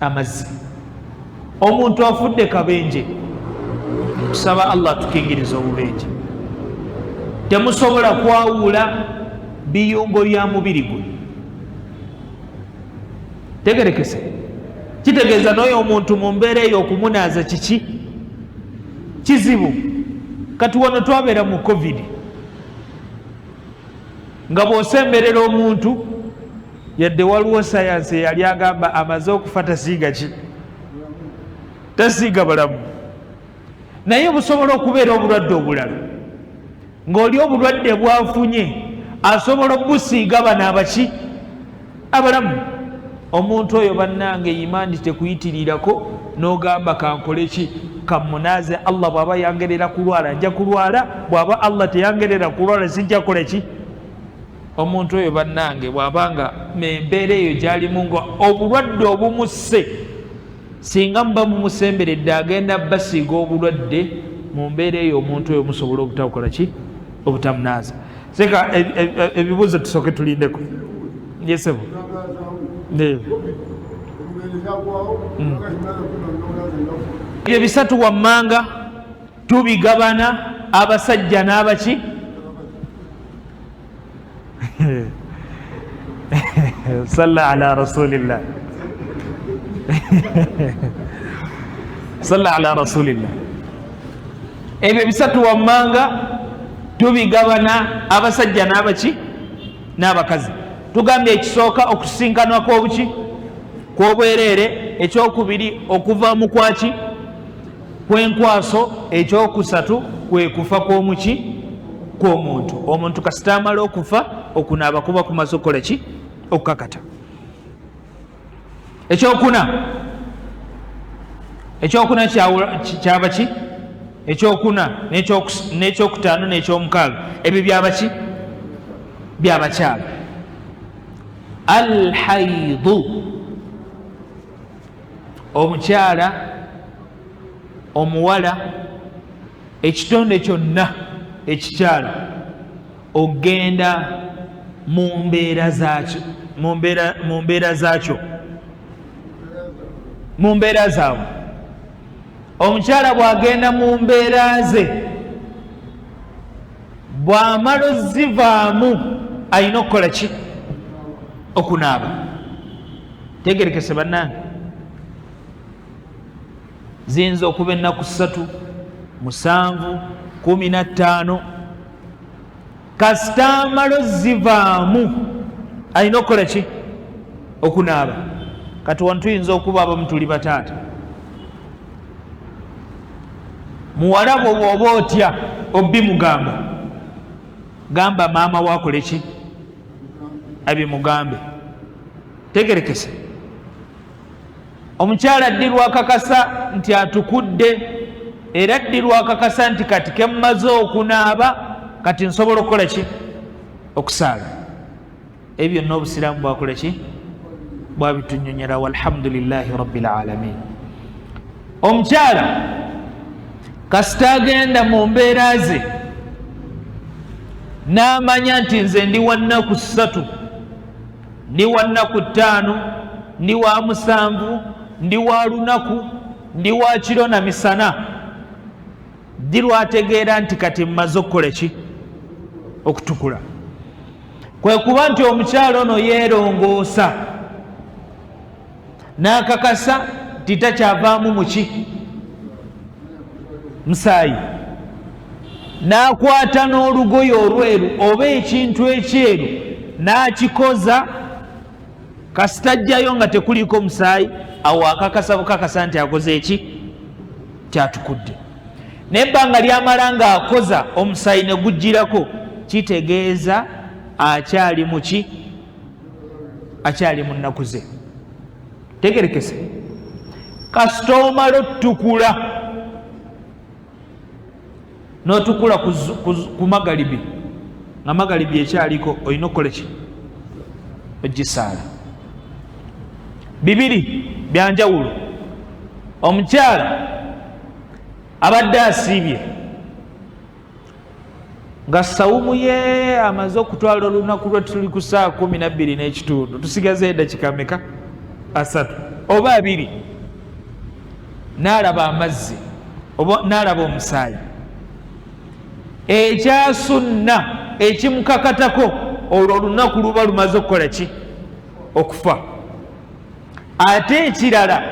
Amazzi. Omuntu afudde kabenje, tusaba Allah atukingiriza obubenje. Temusobola kwawula biyungo bya mubiri gwe. Tegerekese. Kitegeeza n'oyo omuntu mu mbeera eyo okumunaaza kiki? Kizibu. Kati wano twabeera mu COVID, nga bw'osemberera omuntu, yadde waliwo sayansi eyali agamba amaze okufa tasiiga ki? Tasiiga balamu. Naye busobola okubeera obulwadde obulala, ng'oli obulwadde bwafunye asobola okubusiiga bano abaki? Abalamu. Omuntu oyo bannange imaani tekuyitirirako n'ogamba kankole ki? Kamunaaze. Allah bw'aba yangerera kulwala nja kulwala, bw'aba Allah teyangerera kulwala sijja kukola ki? Omuntu oyo bannange bw'abanga embeera eyo gy'alimu nga obulwadde obumusse, singa muba mumusemberedde agenda basiiga obulwadde, mu mbeera eyo omuntu oyo musobola obutakola ki? Obutamunaaza. Seka ebibuuzo tusooke tulindeko. Yesebo. Ebyo bisatu wammanga tubigabana abasajja n'abaki? Salla ala rasulillah. Salla ala rasulillah. Ebyo bisatu wammanga tubigabana abasajja n'abaki? N'abakazi. Tugambye ekisooka okusinkanwa kw'obuki? Kw'obwereere. Ekyokubiri okuva mu kwaki? Kw'enkwaso. Ekyokusatu kwe kufa kw'omuki? Kw'omuntu. Omuntu kasita amala okufa, okunaaba kuba kumaze okukola ki? Okukakata. Ekyokuna kyaba ki? Ekyokuna n'ekyokutaano n'ekyomukaaga, ebyo byabaki? Byabakyala. alhaidu omukyala omuwala ekitonde kyonna ekikyala ogenda mu mbeera zaakyo mu mbeera zaabwe. Omukyala bw'agenda mu mbeera ze bw'amala ozivaamu alina okukola ki? Okunaaba. Tegerekese bannange, ziyinza okuba ennaku 3, 7, 15 kasita amala ozivaamu alina okukola ki? Okunaaba. Kati wano tuyinza okuba abamu tuli bataata, muwala bwe bw'oba otya obimugamba, gamba maama wakole ki? Abimugambe. Tegerekese. Omukyala addirwa akakasa nti atukudde, era addirwa akakasa nti kati kemmaze okunaaba kati nsobola okukola ki? Okusaala. Ebyo byonna obusiraamu bwakola ki? Bwabitunyonyera. Walhamdulillahi rabbil alamin. Omukyala kasita agenda mu mbeera ze n'amanya nti nze ndi wa nnaku 3, ndi wa nnaku 5, ndi wa 7, ndi wa lunaku, ndi wa kiro na misana, ddi lwategeera nti kati mmaze okukola ki? Okutukula. Kwe kuba nti omukyala ono yeerongoosa n'akakasa nti takyavaamu muki? Musaayi. N'akwata n'olugoye olweru oba ekintu ekyeru n'akikoza, kasita ajjayo nga tekuliko musaayi, awo akakasa bukakasa nti akoze eki? Kyatukudde. N'ebbanga lyamala ng'akoza omusaayi ne gujjirako, kitegeeza akyali muki? Akyali mu nnaku ze. Tegerekese. Kasita omala otukula, n'otukula ku magalibi, nga magalibi ekyaliko, olina okukola ki? Ogisaala. Bibiri byanjawulo. Omukyala abadde asiibye nga sawumu ye amaze okutwala olunaku lwe tuli ku 12:30, tusigaze eddakiika meka? 3 oba 2, n'alaba amazzi oba n'alaba omusaayi, ekyasunna ekimukakatako olwo olunaku luba lumaze okukola ki? Okufa. Ate ekirala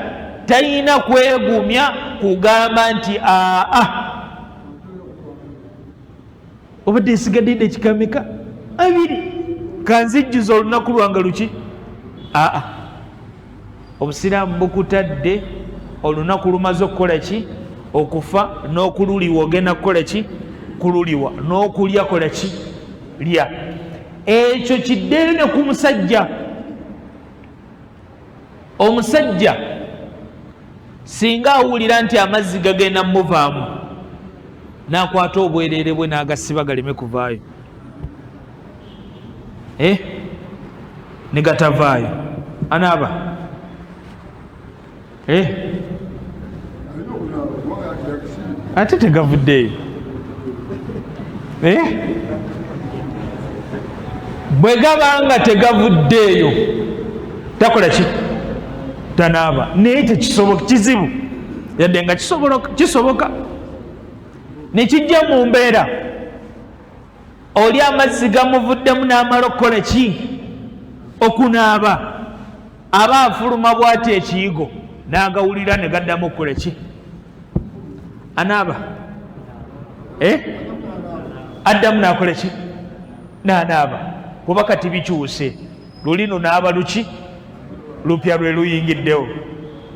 talina kwegumya kugamba nti obadde nsigadde eddakiika meka? 2, kanzijjuza olunaku lwange luki? Obusiraamu bukutadde olunaku lumaze okukola ki? Okufa. N'okululiwa ogenda kukola ki? Kululiwa. N'okulya kola ki? Lya. Ekyo kiddere ne ku musajja. Omusajja singa awulira nti amazzi gagenda muvaamu, n'akwata obwereere bwe n'agasiba galeme kuvaayo, ne gatavaayo, anaaba? Ate tegavuddeeyo. Bwe gabanga tegavuddeeyo takola ki? Tanaaba. Naye tekisoboka, kizibu, yadde nga kisoboka. Ne kijja mu mbeera oli amazzi gamuvuddemu n'amala okukola ki? Okunaaba. Aba afuluma bw'ati ekiyigo n'agawulira ne gaddamu okukola ki? Anaaba. Addamu n'akola ki? N'anaaba. Kuba kati bikyuse, lulino n'aba luki? Lupya lwe luyingiddewo.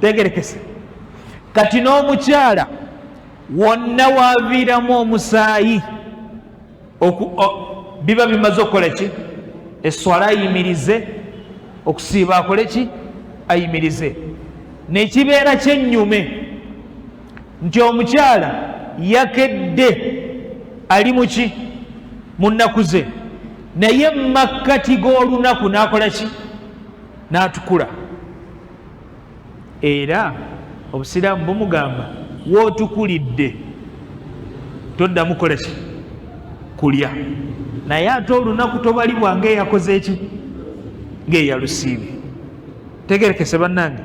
Tegerekese. Kati n'omukyala wonna waaviiramu omusaayi biba bimaze okukola ki? Esswala ayimirize, okusiiba akole ki? Ayimirize. Nekibeera kyennyume nti omukyala yakedde ali muki? Mu nnaku ze, naye mu makkati g'olunaku n'akola ki? n'atukula. Era obusiraamu bumugamba wootukulidde toddamu kukola ki? Kulya. Naye ate olunaku tobalibwa ng'eyakoze eki? Ng'eyalusiibye. Tegerekese bannange.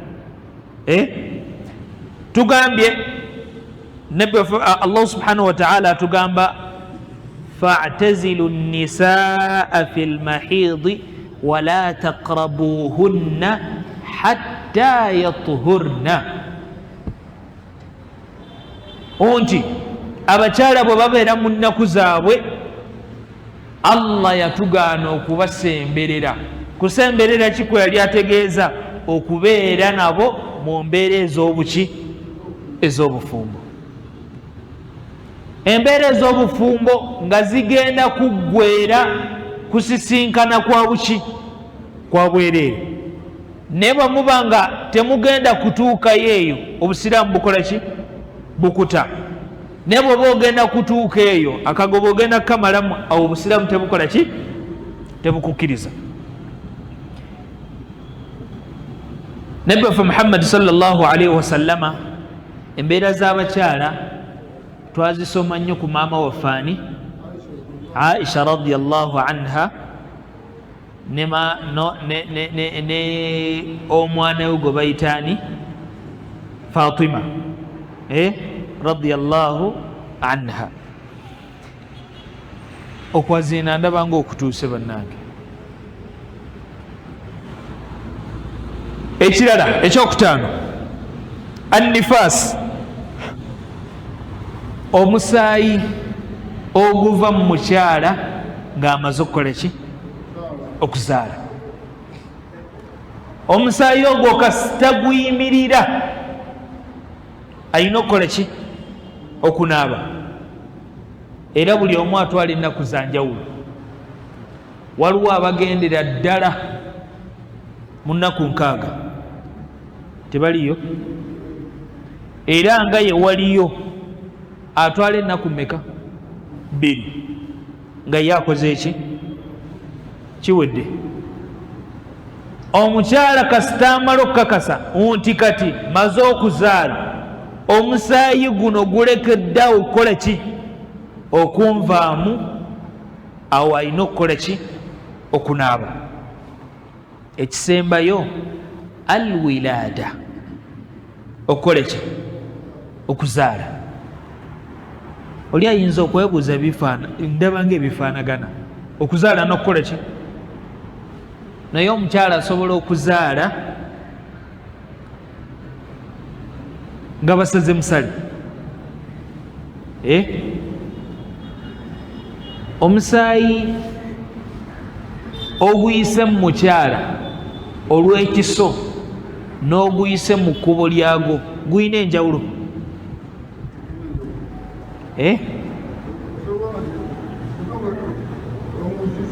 Tugambye Allah subhanahu wa ta'ala atugamba fa'tazilu an-nisaa fil mahidi wala taqrabuhunna hatta yatuhurna. Onti abakyala bwe babeera mu nnaku zaabwe Allah yatugaana okubasemberera. Kusemberera ki kwe yali ategeeza? Okubeera nabo mu mbeera ez'obuki? Ez'obufumbo. Embeera ez'obufumbo nga zigenda kuggweera kusisinkana kwa buki? Kwa bwereere. Naye bwe muba nga temugenda kutuukayo eyo, obusiraamu bukola ki? Bukuta. Naye bw'oba ogenda kutuuka eyo, akagoba ogenda kukamalamu, awo obusiraamu tebukola ki? Tebukukkiriza. Nabbi waffe Muhammad sallallahu alaihi wasallama embeera z'abakyala twazisoma nnyo ku maama waffe ani Aisha radiyallahu anha ne omwana we gwe bayita ani Fatima radiyallahu anha. Okwaziina ndaba nga okutuuse bannange. Ekirala ekyokutaano, an-nifaas, omusaayi oguva mu mukyala ng'amaze okukola ki? Okuzaala. Omusaayi ogwo kasita guyimirira ayina okukola ki? Okunaaba. Era buli omu atwala ennaku za njawulo. Waliwo abagendera ddala mu nnaku 6 tebaliyo. Era nga ye waliyo atwala ennaku mmeka? 2 nga ye akoze eki? Kiwedde. Omukyala kasita amala okukakasa nti kati maze okuzaala, omusaayi guno gulekeddeawo okukola ki? Okunvaamu. Awo alina okukola ki? Okunaaba. Ekisembayo alwilaada, okukola ki? Okuzaala. Oli ayinza okwebuuza ndaba ng'ebifaanagana. Okuzaala n'okukola ki? Naye omukyala asobola okuzaala nga basaze musale. Omusaayi oguyise mu mukyala olw'ekiso n'oguyise mu kkubo lyagwo guyina enjawulo.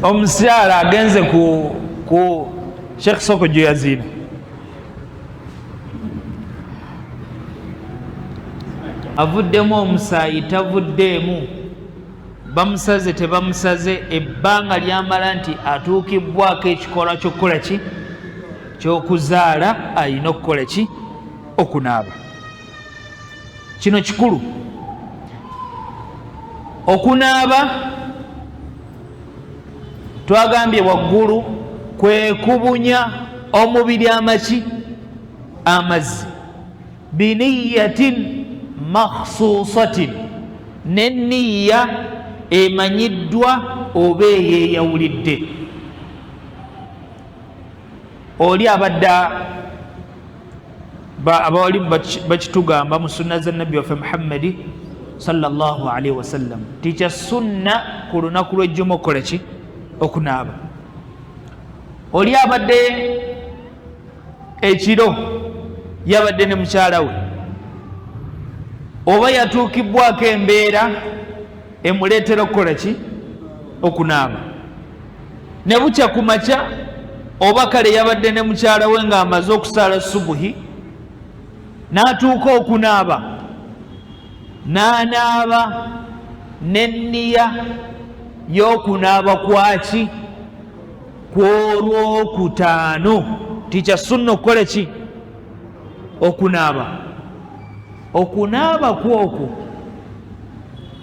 Omukyala agenze ku Sheikh Soko gye yaziina, avuddemu omusaayi tavuddeemu, bamusaze tebamusaze, ebbanga lyamala nti atuukibbwako ekikolwa ky'okukola ki? Ky'okuzaala, alina okukola ki? Okunaaba. Kino kikulu. Okunaaba twagambye waggulu kwe kubunya omubiri amaki? Amazzi. Biniyatin makhsusatin, n'enniya emanyiddwa oba eyeeyawulidde. Oli abadde abawali bakitugamba mu sunna za nabbi waffe Muhammadi sallallahu alaihi wasallam tikya sunna ku lunaku lw'ejjuma okukola ki? Okunaaba. Oli abadde ekiro yabadde ne mukyala we, oba yatuukibbwako embeera emuleetera okukola ki? Okunaaba. Ne bukya ku makya oba kale yabadde ne mukyala we ng'amaze okusaala subuhi, n'atuuka okunaaba, n'anaaba n'enniya y'okunaaba kwaki? Kw'olwokutaano tikya sunna okukola ki? Okunaaba. Okunaaba kwokwo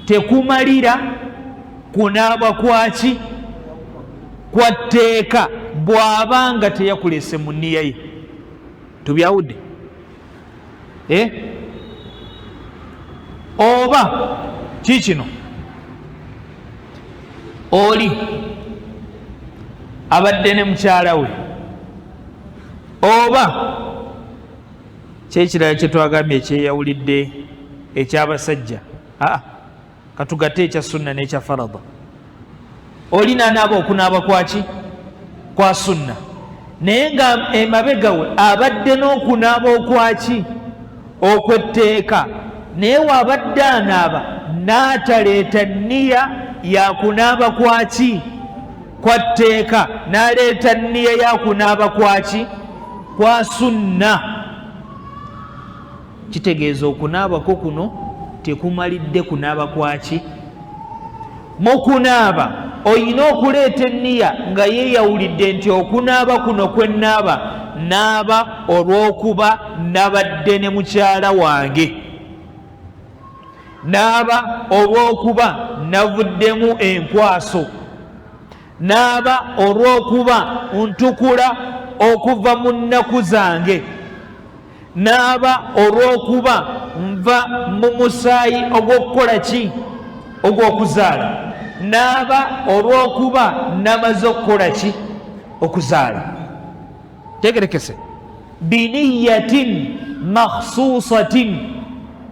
tekumalira kunaaba kwaki? Kwa tteeka bw'abanga teyakulese mu nniya ye. Tubyawudde? Oba kikino oli abadde ne mukyala we, oba kyekirala kyetwagambye ekyeyawulidde ekyabasajja, katugatte ekya sunna n'ekya farada. Oli naanaaba okunaaba kwaki? Kwa sunna. Naye nga emabega we abadde n'okunaaba okwaki? Okwetteeka. Naye waabadde anaaba n'ataleeta nniya ya kunaaba kwaki? Kwa tteeka, n'aleeta nniya ya kunaaba kwaki? Kwa sunna. Kitegeeza okunaabako kuno tekumalidde kunaaba kwaki? Mu kunaaba oyina okuleeta enniya nga yeeyawulidde nti okunaaba kuno kwe naaba olw'okuba nabadde ne mukyala wange, naaba olw'okuba navuddemu enkwaso, naaba olw'okuba ntukula okuva mu nnaku zange, naaba olw'okuba nva mu musaayi ogw'okukola ki? Ogw'okuzaala, naaba olw'okuba namaze okukola ki? Okuzaala. Tegerekese. Biniyatin makhsusatin,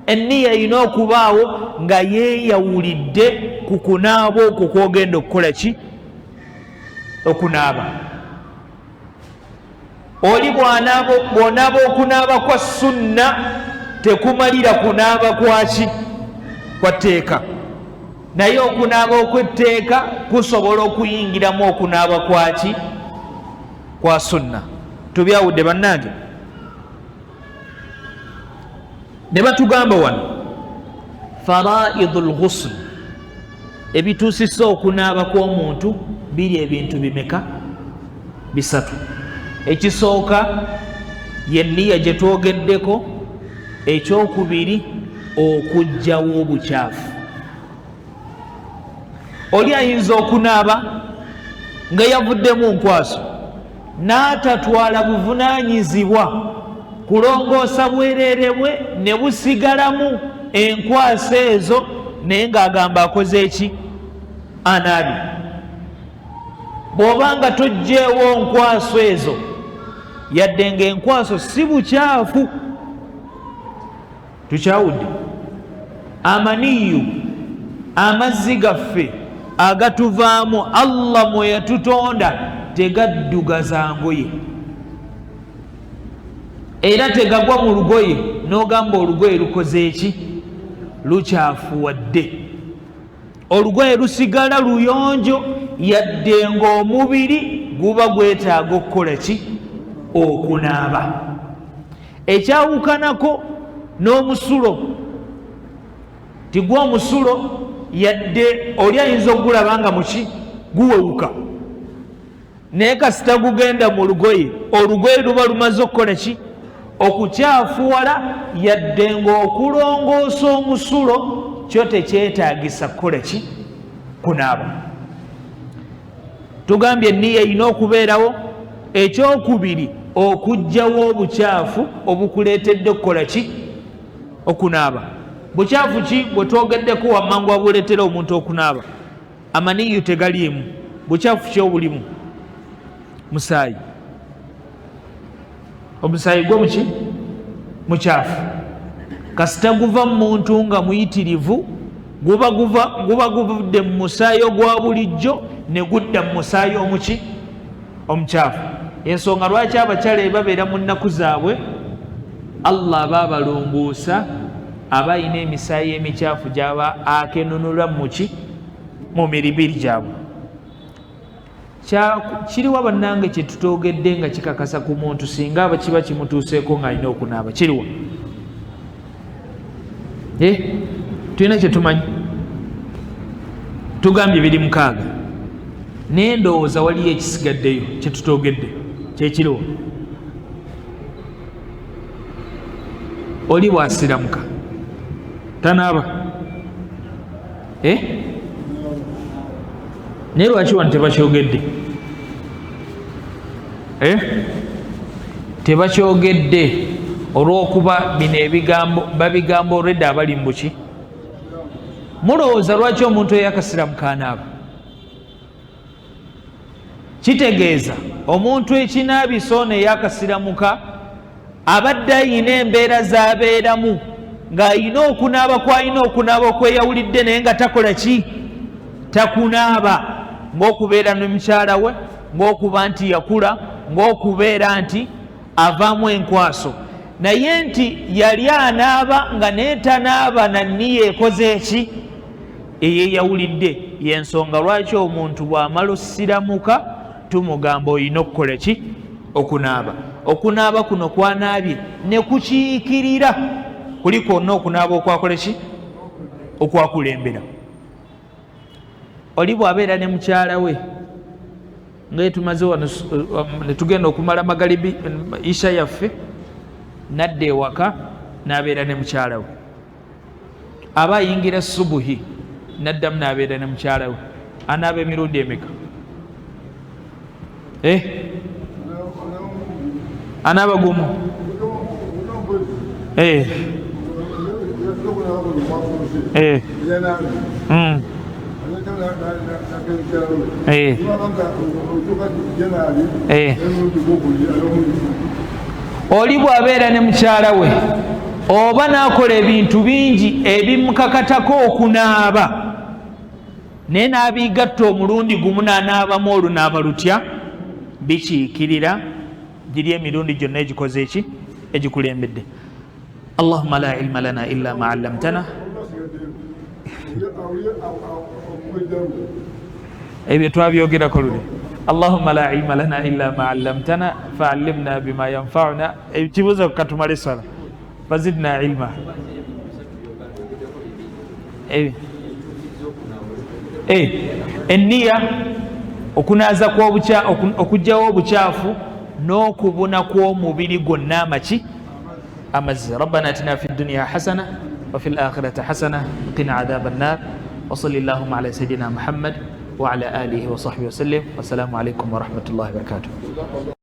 enniya erina okubaawo nga yeeyawulidde ku kunaaba okwo kwogenda okukola ki? Okunaaba. Oli bw'onaaba okunaaba kwa sunna tekumalira kunaaba kwaki? Kwa tteeka. Naye okunaaba okw'etteeka kusobola okuyingiramu okunaaba kwaki? Kwa sunna. Tubyawudde bannange? Ne batugamba wano faraidul ghusl, ebituusisa okunaaba kw'omuntu biri ebintu bimeka? Bisatu. Ekisooka ye nniya gye twogeddeko. Ekyokubiri okuggyawo obukyafu. Oli ayinza okunaaba nga yavuddemu nkwaso n'atatwala buvunaanyizibwa kulongoosa bwereere bwe ne busigalamu enkwaso ezo, naye ng'agamba akoze eki? Anaabye. Bw'oba nga toggyeewo nkwaso ezo, yadde ng'enkwaso si bukyafu. Tukyawudde? Amaniyu, amazzi gaffe agatuvaamu Allah mwe yatutonda tegaddugaza ngoye, era tegagwa mu lugoye n'ogamba olugoye lukoze eki? Lukyafuwadde. Olugoye lusigala luyonjo yadde ng'omubiri guba gwetaaga okukola ki? Okunaaba. Ekyawukanako n'omusulo, tigwa omusulo yadde oli ayinza okugulaba nga muki? Guwewuka. Naye kasita gugenda mu lugoye, olugoye luba lumaze okukola ki? Okukyafuwala, yadde ng'okulongoosa omusulo kyo tekyetaagisa kukola ki? Kunaaba. Tugambye enniya erina okubeerawo. Ekyokubiri okuggyawo obukyafu obukuleetedde okukola ki? Okunaaba. Bukyafu ki bwe twogeddeko wammanga wabuleetera omuntu okunaaba? Amaniyu tegaliimu. Bukyafu ki obulimu? Musaayi. Omusaayi gwo muki? Mukyafu. Kasita guva mu muntu nga muyitirivu, guba guvudde mu musaayi ogwa bulijjo ne gudda mu musaayi omuki? Omukyafu. Ensonga lwaki abakyala babeera mu nnaku zaabwe Allah aba abalongosa abayina emisaayi emikyafu gyaba akenunula muki? Mu miribiri gyabwe. Kiriwa bannange kye tutogedde nga kikakasa ku muntu singa aba kiba kimutuuseeko ng'alina okunaaba? Kiriwa? Tulina kye tumanyi. Tugambye biri 6 naye ndowooza waliyo ekisigaddeyo kye tutogedde. Kyekiriwa? oli bwasiramuka tanaaba naye lwaki wano tebakyogedde tebakyogedde olw'okuba bino ebigambo babigamba olwedde abali mubuki mulowooza lwaki omuntu eyakasiramuka anaaba kitegeeza omuntu ekinaabisa ono eyakasiramuka abadde ayina embeera zabeeramu ng'ayina okunaaba kwalina okunaaba okweyawulidde naye nga takola ki takunaaba ng'okubeera ne mukyala we ng'okuba nti yakula ng'okubeera nti avaamu enkwaso naye nti yali anaaba nga neetanaaba nanniye ekoze eki eyeyawulidde yensonga lwaki omuntu bw'amala osiramuka tumugamba olina okukola ki okunaaba okunaaba kuno kwanaabye ne kukiikirira kuli kwonna okunaaba okwakola ki okwakulembera oli bw'abeera ne mukyala we nga tumaze wano netugenda okumala magalibi isha yaffe nadda ewaka n'abeera ne mukyala we aba ayingira subuhi naddamu n'abeera ne mukyala we anaaba emirundi emeka anaaba gumu oli bw'abeera ne mukyala we oba n'akola ebintu bingi ebimukakatako okunaaba naye n'abigatta omulundi gumu n'anaabamu olunaaba lutya bikiikirira giri emirundi gyonna egikoze eki egikulembedde. Allahumma la ilma lana illa ma 'allamtana ebyo twabyogerako luli. Allahumma la ilma lana illa ma 'allamtana fa'allimna bima yanfa'una ekibuuzo katumale swala fazidna ilma enniya okunaaza okugyawo obukyafu n'okubuna kw'omubiri gwonna amaki amazzi. Rabbana atina fi dunya hasana wa fil akhirati hasana qina adhaban nar wa sallallahu ala sayyidina Muhammad wa ala alihi wa sahbihi wa sallam. Wassalamu alaykum wa rahmatullahi wa barakatuh.